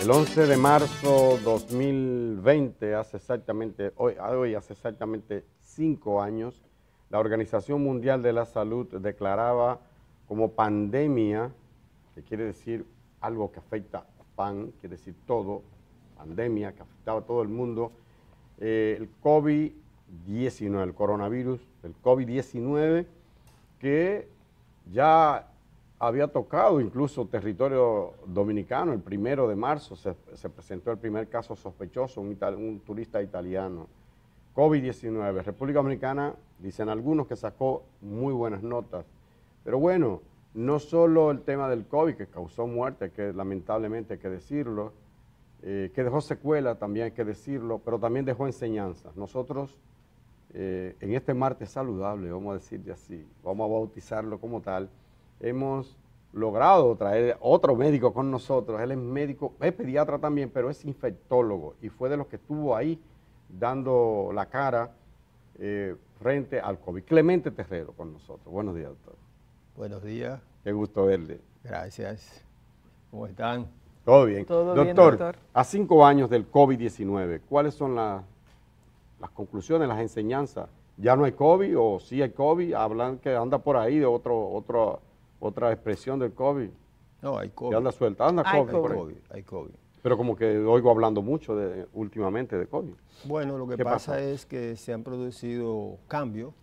El 11 de marzo 2020, hoy hace exactamente 5 años, la Organización Mundial de la Salud declaraba como pandemia, que quiere decir algo que afecta quiere decir todo, pandemia que afectaba a todo el mundo, el COVID-19, el coronavirus, el COVID-19, que ya había tocado incluso territorio dominicano. El 1 de marzo se presentó el primer caso sospechoso, un turista italiano. COVID-19, República Dominicana, dicen algunos que sacó muy buenas notas. Pero bueno, no solo el tema del COVID, que causó muerte, que lamentablemente hay que decirlo, que dejó secuela, también hay que decirlo, pero también dejó enseñanzas. Nosotros, en este martes saludable, vamos a decirle así, vamos a bautizarlo como tal, hemos logrado traer otro médico con nosotros. Él es médico, es pediatra también, pero es infectólogo y fue de los que estuvo ahí dando la cara frente al COVID. Clemente Terrero con nosotros. Buenos días, doctor. Buenos días. Qué gusto verle. Gracias. ¿Cómo están? Todo bien. Todo doctor, bien, doctor. A 5 años del COVID-19, ¿cuáles son las conclusiones, las enseñanzas? ¿Ya no hay COVID o sí hay COVID? Hablan que anda por ahí de otra expresión del COVID. No, hay COVID. Que anda suelta, anda Hay COVID. Por ahí. COVID, hay COVID. Pero como que oigo hablando mucho últimamente de COVID. Bueno, lo que ¿Qué pasa es que se han producido cambios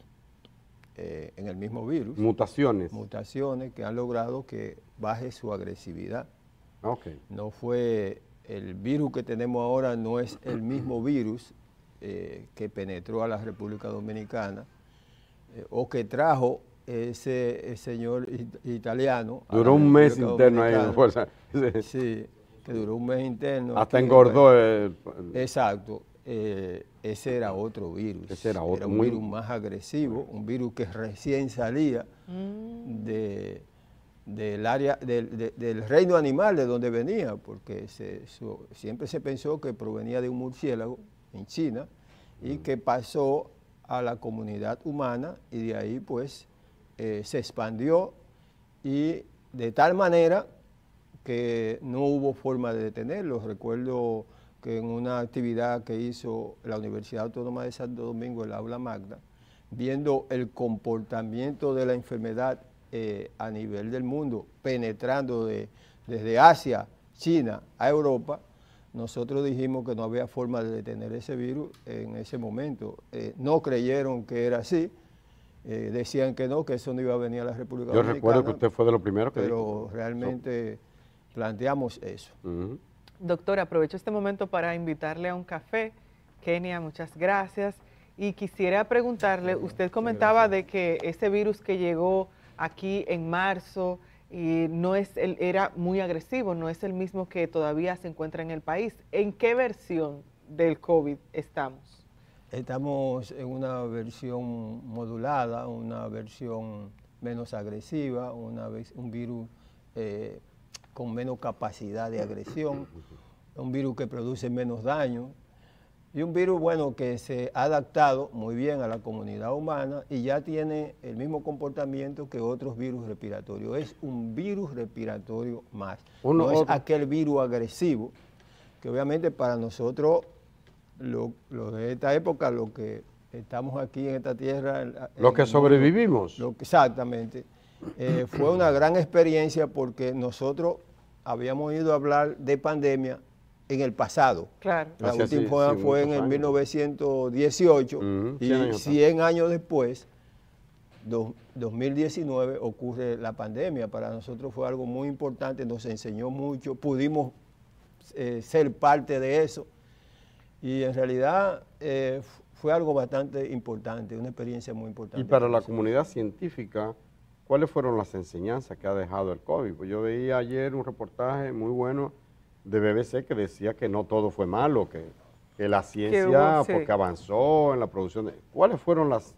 en el mismo virus, Mutaciones. mutaciones que han logrado que baje su agresividad. Okay. No fue el virus que tenemos ahora, no es el mismo virus que penetró a la República Dominicana o que trajo ese señor italiano. Duró un mes interno ahí en fuerza. Sí, que duró un mes interno. Hasta engordó. Exacto. Ese era otro virus. Ese era otro. Era un virus más agresivo, un virus que recién salía del área, del reino animal de donde venía, porque siempre se pensó que provenía de un murciélago en China y que pasó a la comunidad humana y de ahí pues se expandió y de tal manera que no hubo forma de detenerlo. Recuerdo que en una actividad que hizo la Universidad Autónoma de Santo Domingo, el Aula Magna, viendo el comportamiento de la enfermedad a nivel del mundo, penetrando desde Asia, China a Europa, nosotros dijimos que no había forma de detener ese virus en ese momento. No creyeron que era así. Decían que no, que eso no iba a venir a la República Dominicana. Yo recuerdo que usted fue de los primeros que dijo. Pero realmente planteamos eso. Doctor, aprovecho este momento para invitarle a un café. Kenia, muchas gracias. Y quisiera preguntarle, usted comentaba de que ese virus que llegó aquí en marzo y era muy agresivo, no es el mismo que todavía se encuentra en el país. ¿En qué versión del COVID estamos? Estamos en una versión modulada, una versión menos agresiva, un virus con menos capacidad de agresión, un virus que produce menos daño y un virus, bueno, que se ha adaptado muy bien a la comunidad humana y ya tiene el mismo comportamiento que otros virus respiratorios. Es un virus respiratorio más. No es aquel virus agresivo, que obviamente para nosotros, lo de esta época, lo que estamos aquí en esta tierra... Lo que sobrevivimos. Exactamente. Fue una gran experiencia porque nosotros habíamos ido a hablar de pandemia en el pasado. Claro. La última fue en el 1918 y 100 años después, 2019, ocurre la pandemia. Para nosotros fue algo muy importante, nos enseñó mucho, pudimos ser parte de eso y en realidad fue algo bastante importante, una experiencia muy importante. Y para la comunidad científica, ¿cuáles fueron las enseñanzas que ha dejado el COVID? Pues yo veía ayer un reportaje muy bueno de BBC que decía que no todo fue malo, que la ciencia, porque avanzó en la producción. ¿Cuáles fueron las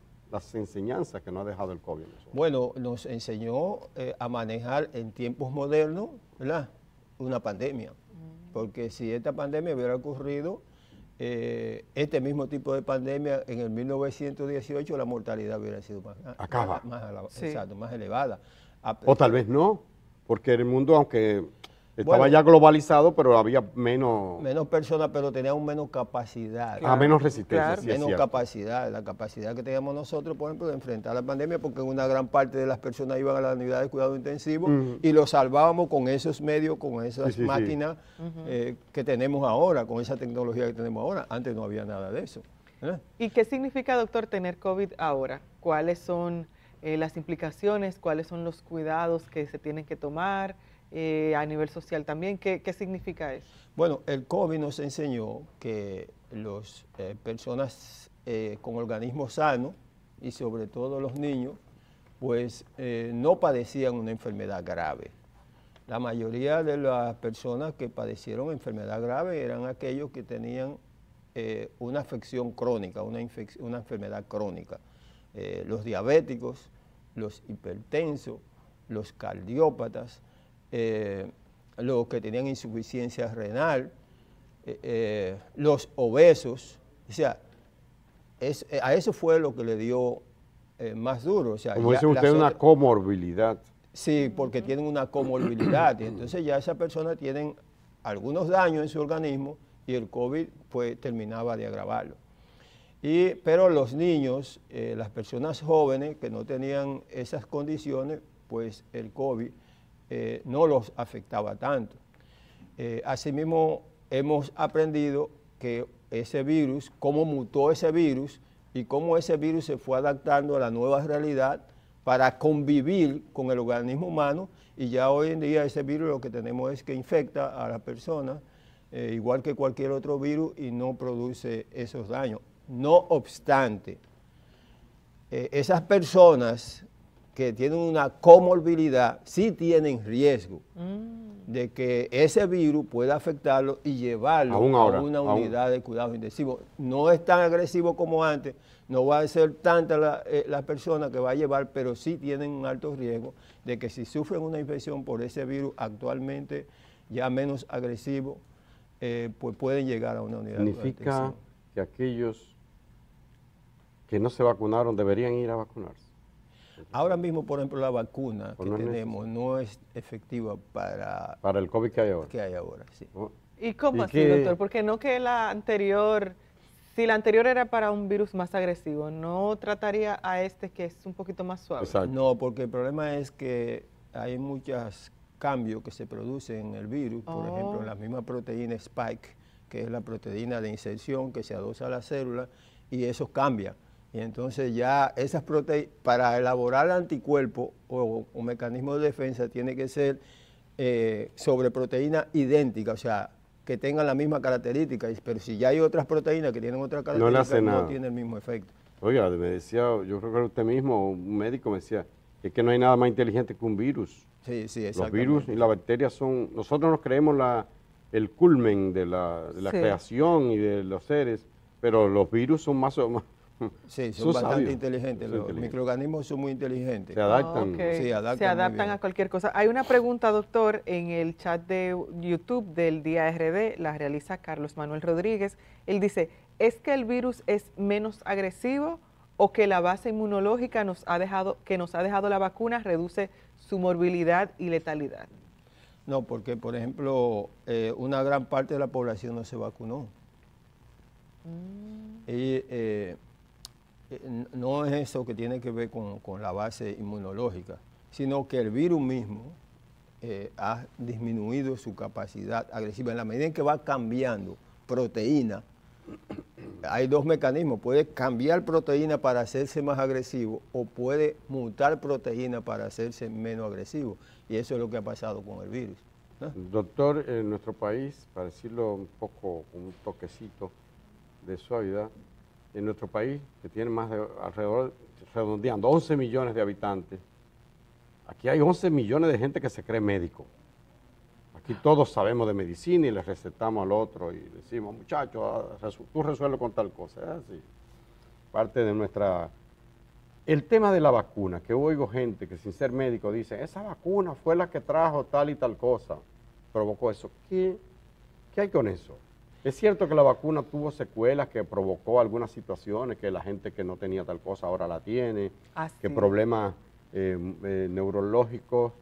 enseñanzas que nos ha dejado el COVID? Bueno, nos enseñó a manejar en tiempos modernos, ¿verdad?, una pandemia. Porque si esta pandemia hubiera ocurrido, este mismo tipo de pandemia en el 1918, la mortalidad hubiera sido más elevada. O tal vez no, porque el mundo, aunque Estaba Bueno, ya globalizado, pero había menos, menos personas, pero tenían menos capacidad. menos resistencia, claro. sí es Menos cierto. capacidad, la capacidad que teníamos nosotros, por ejemplo, de enfrentar la pandemia, porque una gran parte de las personas iban a la unidad de cuidado intensivo y lo salvábamos con esos medios, con esas Sí. máquinas que tenemos ahora, con esa tecnología que tenemos ahora. Antes no había nada de eso. ¿Y qué significa, doctor, tener COVID ahora? ¿Cuáles son las implicaciones? ¿Cuáles son los cuidados que se tienen que tomar a nivel social también? ¿Qué significa eso? Bueno, el COVID nos enseñó que las personas con organismos sanos y sobre todo los niños, pues no padecían una enfermedad grave. La mayoría de las personas que padecieron enfermedad grave eran aquellos que tenían una afección crónica, una enfermedad crónica. Los diabéticos, los hipertensos, los cardiópatas, los que tenían insuficiencia renal, los obesos, o sea, a eso fue lo que le dio más duro. O sea, Como ya dice usted, una comorbilidad. Sí, porque tienen una comorbilidad y entonces ya esas personas tienen algunos daños en su organismo y el COVID pues terminaba de agravarlo. Pero los niños, las personas jóvenes que no tenían esas condiciones, pues el COVID no los afectaba tanto. Asimismo, hemos aprendido que ese virus, cómo mutó ese virus y cómo ese virus se fue adaptando a la nueva realidad para convivir con el organismo humano, y ya hoy en día ese virus lo que tenemos es que infecta a la persona igual que cualquier otro virus y no produce esos daños. No obstante, esas personas que tienen una comorbilidad sí tienen riesgo de que ese virus pueda afectarlo y llevarlo a una unidad de cuidados intensivos. No es tan agresivo como antes, no va a ser tanta la persona que va a llevar, pero sí tienen un alto riesgo de que si sufren una infección por ese virus actualmente ya menos agresivo, pues pueden llegar a una unidad de cuidados intensivos. ¿Significa que aquellos que no se vacunaron deberían ir a vacunarse? Ahora mismo, por ejemplo, la vacuna que tenemos no es efectiva para el COVID que hay ahora. Sí. ¿Y cómo así, doctor? Porque no que la anterior, si la anterior era para un virus más agresivo, ¿no trataría a este que es un poquito más suave? Exacto. No, porque el problema es que hay muchos cambios que se producen en el virus, por ejemplo, la misma proteína Spike, que es la proteína de inserción que se adosa a la célula, y eso cambia. Y entonces ya esas proteínas, para elaborar anticuerpos o mecanismo de defensa, tiene que ser sobre proteínas idénticas, o sea, que tengan la misma característica, pero si ya hay otras proteínas que tienen otra característica, no tiene el mismo efecto. Oiga, me decía, yo creo que usted mismo, un médico me decía, que no hay nada más inteligente que un virus. Sí, exactamente. Los virus y las bacterias son, nosotros nos creemos el culmen de la creación y de los seres, pero los virus son más sí, son bastante inteligentes. Los microorganismos son muy inteligentes. Se adaptan. Sí, se adaptan a cualquier cosa. Hay una pregunta, doctor, en el chat de YouTube del Día RD, la realiza Carlos Manuel Rodríguez. Él dice, ¿es que el virus es menos agresivo o que la base inmunológica que nos ha dejado la vacuna reduce su morbilidad y letalidad? No, porque, por ejemplo, una gran parte de la población no se vacunó. Y no es eso que tiene que ver con la base inmunológica, sino que el virus mismo ha disminuido su capacidad agresiva. En la medida en que va cambiando proteína, hay dos mecanismos: puede cambiar proteína para hacerse más agresivo o puede mutar proteína para hacerse menos agresivo. Y eso es lo que ha pasado con el virus, ¿no? Doctor, en nuestro país, para decirlo un poco con un toquecito de suavidad, en nuestro país, que tiene más de alrededor, redondeando, 11 millones de habitantes, aquí hay 11 millones de gente que se cree médico. Aquí todos sabemos de medicina y le recetamos al otro y decimos, muchachos, tú resuelves con tal cosa. Es así. Parte de nuestra... El tema de la vacuna, que oigo gente que sin ser médico dice, esa vacuna fue la que trajo tal y tal cosa, provocó eso. ¿Qué hay con eso? Es cierto que la vacuna tuvo secuelas, que provocó algunas situaciones, que la gente que no tenía tal cosa ahora la tiene, que problemas neurológicos,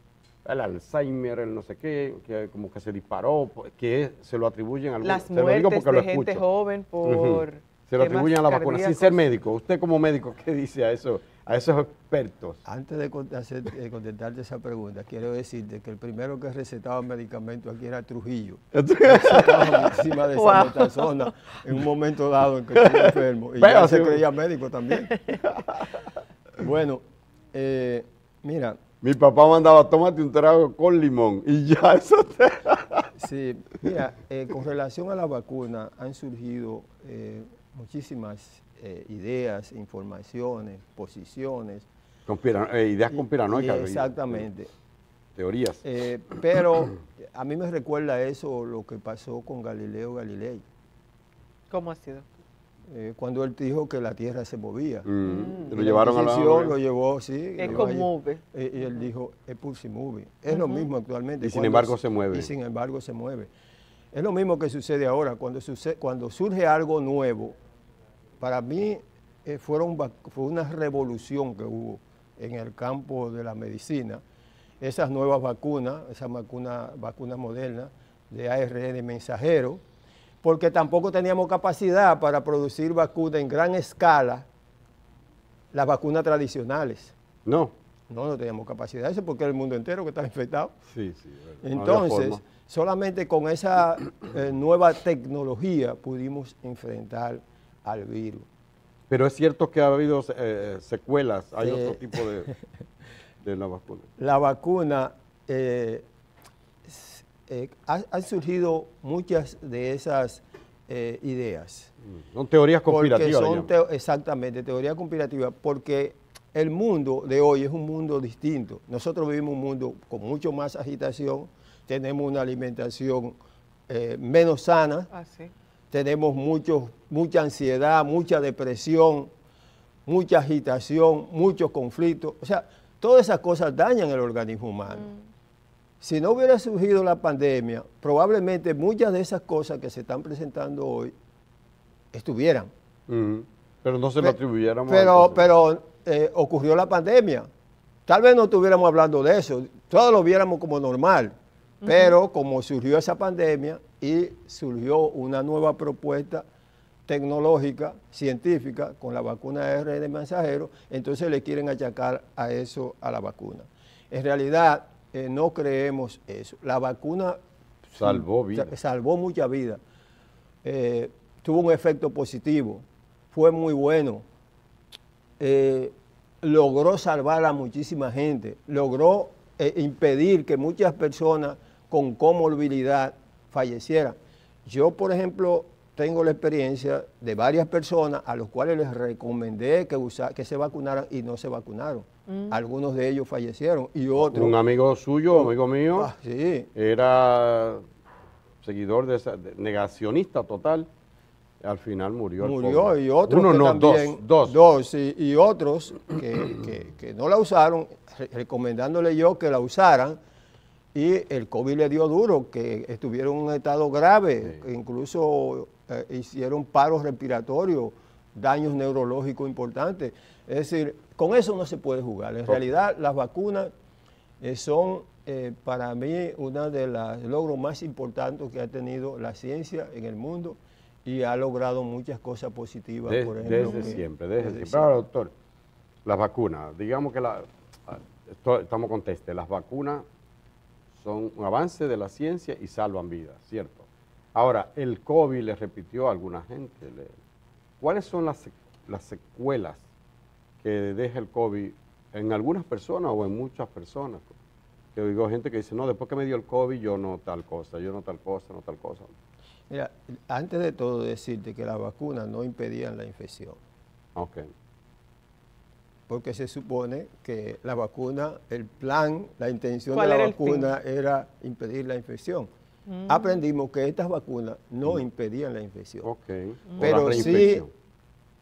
el Alzheimer, el no sé qué, que como que se disparó, que se lo atribuyen a Las se lo digo muertes porque lo de gente escucho. joven por Se lo temas atribuyen a la vacuna, sin cardíacos. ser médico. Usted como médico, ¿qué dice a eso, a esos expertos? Antes de contestarte esa pregunta, quiero decirte que el primero que recetaba medicamentos aquí era Trujillo. Recetaba muchísima desametasona en un momento dado en que estuve enfermo. Y ya se creía médico también. Bueno, mira. Mi papá mandaba, tómate un trago con limón y ya eso te... Sí, mira, con relación a la vacuna han surgido muchísimas ideas, informaciones, posiciones. Ideas conspiranoicas. Exactamente. Teorías. Pero a mí me recuerda eso lo que pasó con Galileo Galilei. ¿Cómo ha sido? Cuando él dijo que la Tierra se movía. Lo llevaron a la... Lo llevó, sí. Es como move. Y él dijo, es pulse movie. Es lo mismo actualmente. Y sin embargo se mueve. Y sin embargo se mueve. Es lo mismo que sucede ahora. Cuando surge algo nuevo, para mí fue una revolución que hubo en el campo de la medicina. Esas nuevas vacunas, esa vacuna moderna de ARN mensajero, porque tampoco teníamos capacidad para producir vacunas en gran escala, las vacunas tradicionales. No. No teníamos capacidad, eso porque era el mundo entero que estaba infectado. Sí, sí. Entonces, solamente con esa nueva tecnología pudimos enfrentar al virus. Pero es cierto que ha habido secuelas, hay otro tipo de la vacuna. La vacuna, han surgido muchas de esas ideas. Son teorías conspirativas. Exactamente, teorías conspirativas, porque el mundo de hoy es un mundo distinto. Nosotros vivimos un mundo con mucho más agitación, tenemos una alimentación menos sana, tenemos mucha ansiedad, mucha depresión, mucha agitación, muchos conflictos. O sea, todas esas cosas dañan el organismo humano. Si no hubiera surgido la pandemia, probablemente muchas de esas cosas que se están presentando hoy estuvieran. Pero no se lo atribuyéramos. Pero ocurrió la pandemia. Tal vez no estuviéramos hablando de eso, todos lo viéramos como normal. Pero como surgió esa pandemia y surgió una nueva propuesta tecnológica, científica, con la vacuna ARN mensajero, entonces le quieren achacar a eso a la vacuna. En realidad, no creemos eso. La vacuna salvó vida. Salvó mucha vida. Tuvo un efecto positivo, fue muy bueno. Logró salvar a muchísima gente, logró impedir que muchas personas con comorbilidad fallecieran. Yo, por ejemplo, tengo la experiencia de varias personas a los cuales les recomendé que se vacunaran y no se vacunaron. Algunos de ellos fallecieron y otros... Un amigo suyo, amigo mío, sí, era seguidor negacionista total. Al final murió. Murió y otros Uno que no, también, dos. Y otros que no la usaron, recomendándole yo que la usaran, y el COVID le dio duro, que estuvieron en un estado grave, que incluso hicieron paros respiratorios, daños neurológicos importantes. Es decir, con eso no se puede jugar. En realidad, las vacunas son para mí uno de los logros más importantes que ha tenido la ciencia en el mundo, y ha logrado muchas cosas positivas. Por ejemplo, desde siempre. Ahora, doctor, las vacunas, digamos que estamos con teste, las vacunas son un avance de la ciencia y salvan vidas, ¿cierto? Ahora, el COVID le repitió a alguna gente. ¿Cuáles son las secuelas que deja el COVID en algunas personas o en muchas personas? Que digo, gente que dice, no, después que me dio el COVID, yo no tal cosa, no tal cosa. Mira, antes de todo decirte que las vacunas no impedían la infección. Ok. Porque se supone que la vacuna, el plan, la intención de ¿Cuál la era el vacuna era impedir la infección. Aprendimos que estas vacunas no impedían la infección. Ok. Pero sí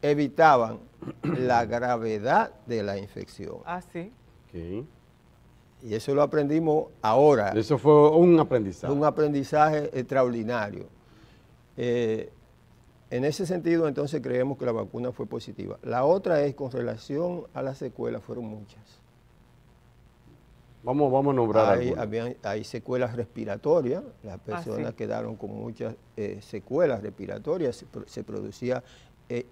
evitaban la gravedad de la infección. Ah, sí. Okay. Y eso lo aprendimos ahora. Eso fue un aprendizaje. Un aprendizaje extraordinario. En ese sentido, entonces, creemos que la vacuna fue positiva. La otra es, con relación a las secuelas, fueron muchas. Vamos a nombrar algunas. Hay secuelas respiratorias, las personas sí. quedaron con muchas secuelas respiratorias, se producía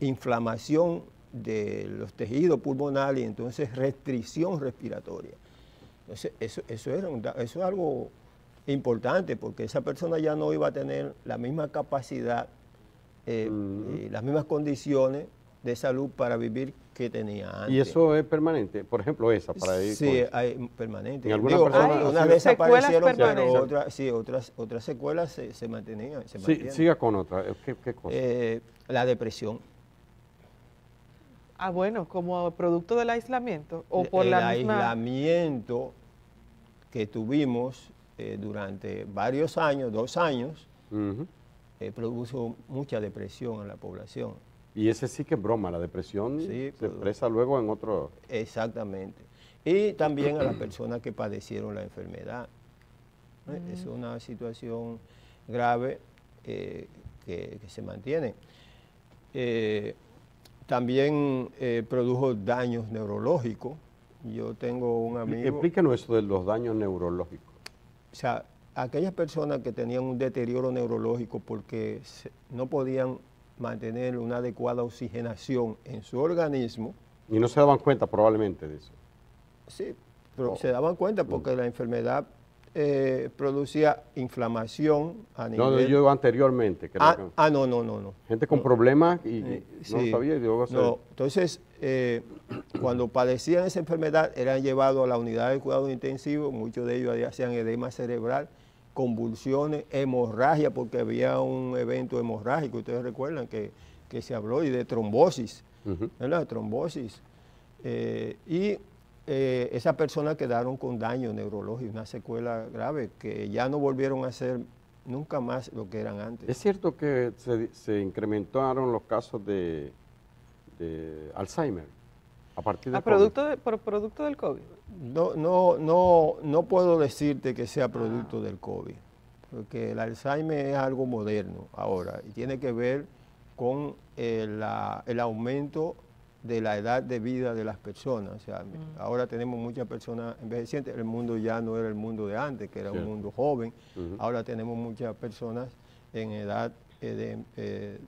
inflamación de los tejidos pulmonares y entonces restricción respiratoria. Entonces, eso es algo importante porque esa persona ya no iba a tener la misma capacidad, las mismas condiciones de salud para vivir que tenía antes. ¿Y eso es permanente? Por ejemplo, esa, para ir Sí, hay permanente. ¿En alguna persona? Unas desaparecieron, pero otras secuelas se mantenían. Sí, siga con otra. ¿Qué cosa? La depresión. Ah, bueno, como producto del aislamiento o por El la misma... aislamiento que tuvimos durante varios años, 2 años, produjo mucha depresión en la población. Y ese sí que es broma, la depresión Sí, se expresa luego en otro... Exactamente. Y también a las personas que padecieron la enfermedad. Es una situación grave que se mantiene. También produjo daños neurológicos. Yo tengo un amigo... Explíquenos eso de los daños neurológicos. O sea, aquellas personas que tenían un deterioro neurológico porque no podían mantener una adecuada oxigenación en su organismo. Y no se daban cuenta probablemente de eso. Sí, pero se daban cuenta porque la enfermedad producía inflamación a nivel... No, yo anteriormente. No. Gente con problemas y Sí, no lo sabía. Y luego no. Entonces, cuando padecían esa enfermedad, eran llevados a la unidad de cuidado intensivo, muchos de ellos hacían edema cerebral, convulsiones, hemorragia, porque había un evento hemorrágico, ustedes recuerdan que se habló, y de trombosis, ¿verdad? Trombosis. Esas personas quedaron con daño neurológico, una secuela grave, que ya no volvieron a ser nunca más lo que eran antes. ¿Es cierto que se incrementaron los casos de Alzheimer a partir de por producto del COVID? No puedo decirte que sea producto del COVID, porque el Alzheimer es algo moderno ahora y tiene que ver con el aumento de la edad de vida de las personas. O sea, ahora tenemos muchas personas envejecientes, el mundo ya no era el mundo de antes, que era un mundo joven, ahora tenemos muchas personas en edad de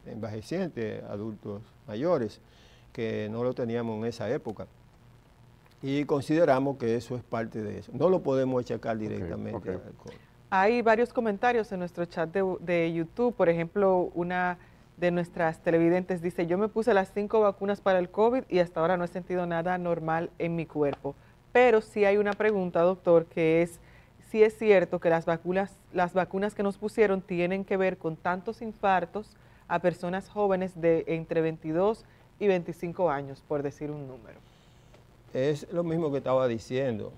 envejecientes, adultos mayores, que no lo teníamos en esa época. Y consideramos que eso es parte de eso. No lo podemos achacar directamente al COVID. Hay varios comentarios en nuestro chat de YouTube. Por ejemplo, una de nuestras televidentes dice: yo me puse las 5 vacunas para el COVID y hasta ahora no he sentido nada normal en mi cuerpo. Pero sí hay una pregunta, doctor, que es si es cierto que las vacunas que nos pusieron tienen que ver con tantos infartos a personas jóvenes de entre 22 y 25 años, por decir un número. Es lo mismo que estaba diciendo.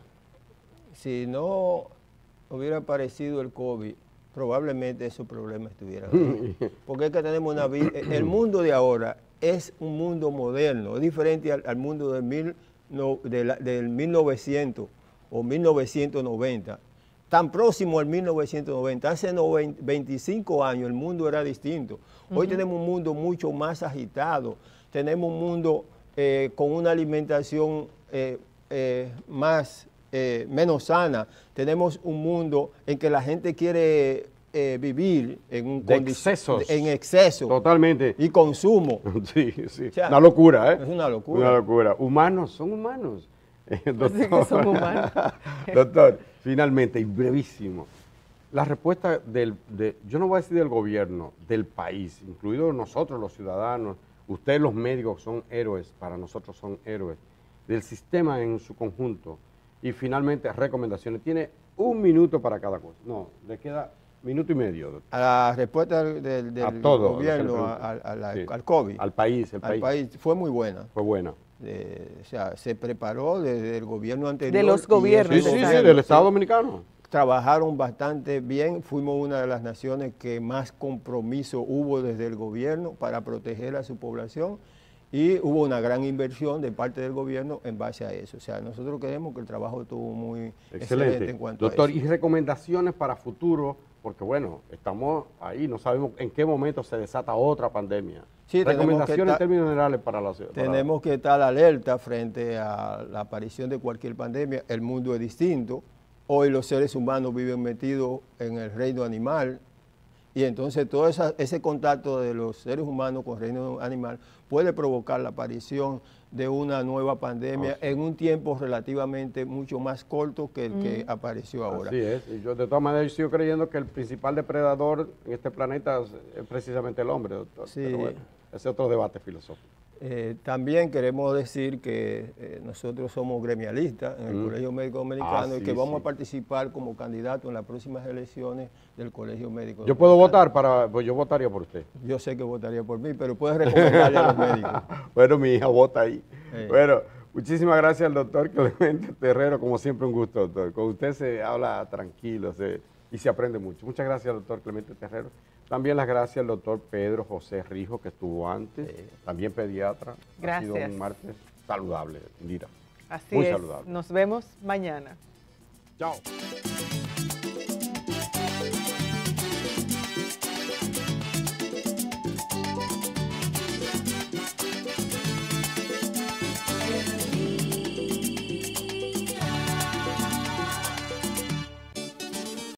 Si no hubiera aparecido el COVID, probablemente esos problemas estuvieran ahí. Porque es que tenemos una vida... El mundo de ahora es un mundo moderno, es diferente al mundo del 1900 o 1990. Tan próximo al 1990, hace 25 años el mundo era distinto. Hoy tenemos un mundo mucho más agitado, tenemos un mundo con una alimentación menos sana, tenemos un mundo en que la gente quiere vivir en exceso. Totalmente. Y consumo. Sí. O sea, una locura, ¿eh? Es una locura. Una locura. Humanos, son humanos. Doctor, Así que son humanos. Doctor, finalmente, y brevísimo, la respuesta yo no voy a decir del gobierno, del país, incluidos nosotros los ciudadanos, ustedes los médicos son héroes, para nosotros son héroes, del sistema en su conjunto, y finalmente recomendaciones. Tiene 1 minuto para cada cosa. No, le queda 1 minuto y medio. Doctor. A la respuesta del gobierno al COVID. Al país. Fue muy buena. Fue buena. O sea, se preparó desde el gobierno anterior. De los gobiernos. Sí, del Estado Dominicano. Trabajaron bastante bien, fuimos una de las naciones que más compromiso hubo desde el gobierno para proteger a su población y hubo una gran inversión de parte del gobierno en base a eso. O sea, nosotros creemos que el trabajo estuvo muy excelente en cuanto Doctor, a eso. y recomendaciones para futuro, porque bueno, estamos ahí, no sabemos en qué momento se desata otra pandemia. Sí, recomendaciones en términos generales para la ciudad. Tenemos que estar alerta frente a la aparición de cualquier pandemia. El mundo es distinto. hoy los seres humanos viven metidos en el reino animal, y entonces todo ese contacto de los seres humanos con el reino animal puede provocar la aparición de una nueva pandemia en un tiempo relativamente mucho más corto que el que apareció ahora. Así es, y yo de todas maneras sigo creyendo que el principal depredador en este planeta es precisamente el hombre, doctor. Sí. Pero bueno, ese es otro debate filosófico. También queremos decir que nosotros somos gremialistas en el Colegio Médico Dominicano y que vamos a participar como candidato en las próximas elecciones del Colegio Médico Dominicano. ¿Yo puedo votar pues yo votaría por usted? Yo sé que votaría por mí, pero puedes recomendarle a los médicos. Bueno, mi hija vota ahí. Bueno, muchísimas gracias al doctor Clemente Terrero, como siempre un gusto, doctor. Con usted se habla tranquilo y se aprende mucho. Muchas gracias, doctor Clemente Terrero. También las gracias al doctor Pedro José Rijo, que estuvo antes, también pediatra. Gracias. Ha sido un martes saludable, Indira. Así Muy es. saludable. Nos vemos mañana. Chao.